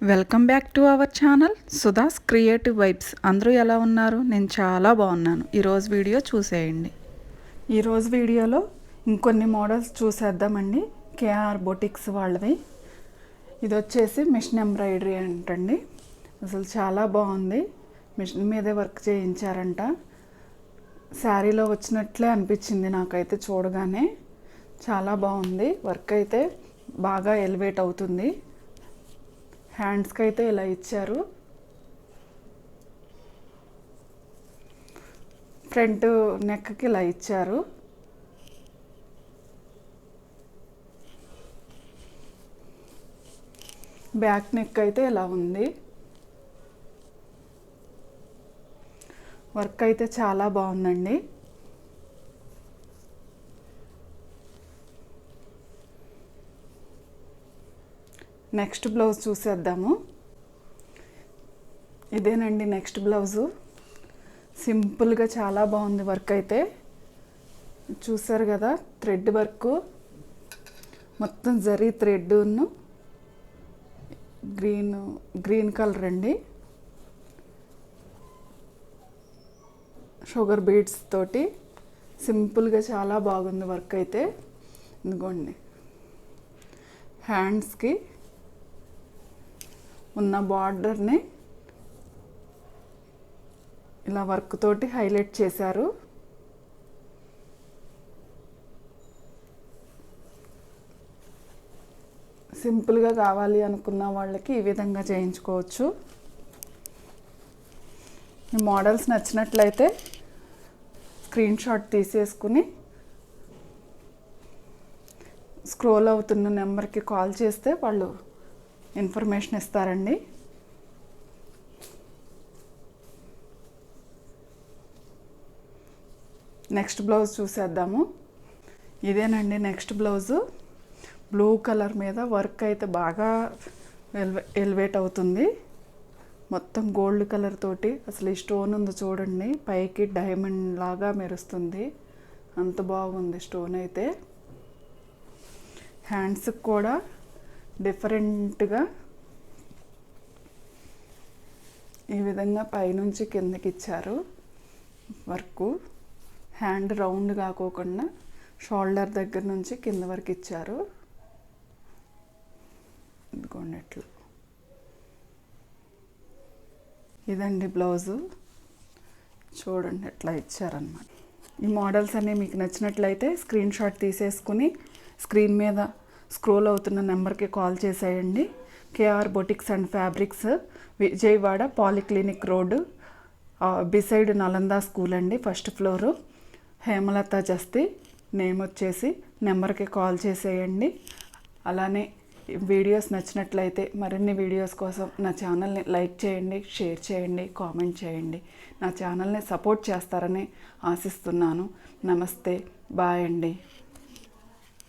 Welcome back to our channel Sudha's creative vibes. అందరూ ఎలా ఉన్నారు? నేను చాలా బాగున్నాను. ఈరోజు వీడియో చూసేయండి. ఈరోజు వీడియోలో ఇంకొన్ని మోడల్స్ చూసేద్దామండి. కేఆర్ బొటిక్స్ వాళ్ళవి. ఇది వచ్చేసి మిషన్ ఎంబ్రాయిడరీ అంటండి. అసలు చాలా బాగుంది. మిషన్ మీదే వర్క్ చేయించారంట. శారీలో వచ్చినట్లే అనిపించింది నాకైతే చూడగానే. చాలా బాగుంది. వర్క్ అయితే బాగా ఎలివేట్ అవుతుంది. హ్యాండ్స్కి అయితే ఇలా ఇచ్చారు. ఫ్రంట్ నెక్కి ఇలా ఇచ్చారు. బ్యాక్ నెక్ అయితే ఇలా ఉంది. వర్క్ అయితే చాలా బాగుందండి. నెక్స్ట్ బ్లౌజ్ చూసేద్దాము. ఇదేనండి నెక్స్ట్ బ్లౌజు. సింపుల్గా చాలా బాగుంది వర్క్ అయితే. చూసారు కదా, థ్రెడ్ వర్క్ మొత్తం జరీ థ్రెడ్ను గ్రీన్ కలర్ అండి. షుగర్ బీడ్స్ తోటి సింపుల్గా చాలా బాగుంది వర్క్ అయితే. ఇదిగోండి, హ్యాండ్స్కి ఉన్న బార్డర్ని ఇలా వర్క్ తోటి హైలైట్ చేశారు. సింపుల్గా కావాలి అనుకున్న వాళ్ళకి ఈ విధంగా చేయించుకోవచ్చు. ఈ మోడల్స్ నచ్చినట్లయితే స్క్రీన్ షాట్ తీసేసుకుని స్క్రోల్ అవుతున్న నెంబర్కి కాల్ చేస్తే వాళ్ళు ఇన్ఫర్మేషన్ ఇస్తారండి. నెక్స్ట్ బ్లౌజ్ చూసేద్దాము. ఇదేనండి నెక్స్ట్ బ్లౌజు. బ్లూ కలర్ మీద వర్క్ అయితే బాగా ఎలివేట్ అవుతుంది. మొత్తం గోల్డ్ కలర్ తోటి అసలు ఈ స్టోన్ ఉంది చూడండి, పైకి డైమండ్ లాగా మెరుస్తుంది. అంత బాగుంది స్టోన్ అయితే. హ్యాండ్స్కి కూడా డిఫరెంట్గా ఈ విధంగా పైనుంచి కిందకి ఇచ్చారు వర్క్. హ్యాండ్ రౌండ్ కాకోకుండా షోల్డర్ దగ్గర నుంచి కింద వరకు ఇచ్చారు. ఇదిగోండి ఎట్లు. ఇదండి బ్లౌజు. చూడండి ఎట్లా ఇచ్చారన్నమాట. ఈ మోడల్స్ అన్నీ మీకు నచ్చినట్లయితే స్క్రీన్ షాట్ తీసేసుకుని స్క్రీన్ మీద స్క్రోల్ అవుతున్న నెంబర్కి కాల్ చేసేయండి. KR boutiques and fabrics, Vijayawada polyclinic road, beside Nalanda school అండి, first floor, Hemalatha Jasthi. Name వచ్చేసి నెంబర్కి కాల్ చేసేయండి. అలానే వీడియోస్ నచ్చినట్లయితే మరిన్ని వీడియోస్ కోసం నా ఛానల్ని లైక్ చేయండి, షేర్ చేయండి, కామెంట్ చేయండి. నా ఛానల్ని సపోర్ట్ చేస్తారని ఆశిస్తున్నాను. నమస్తే, బాయ్ అండి.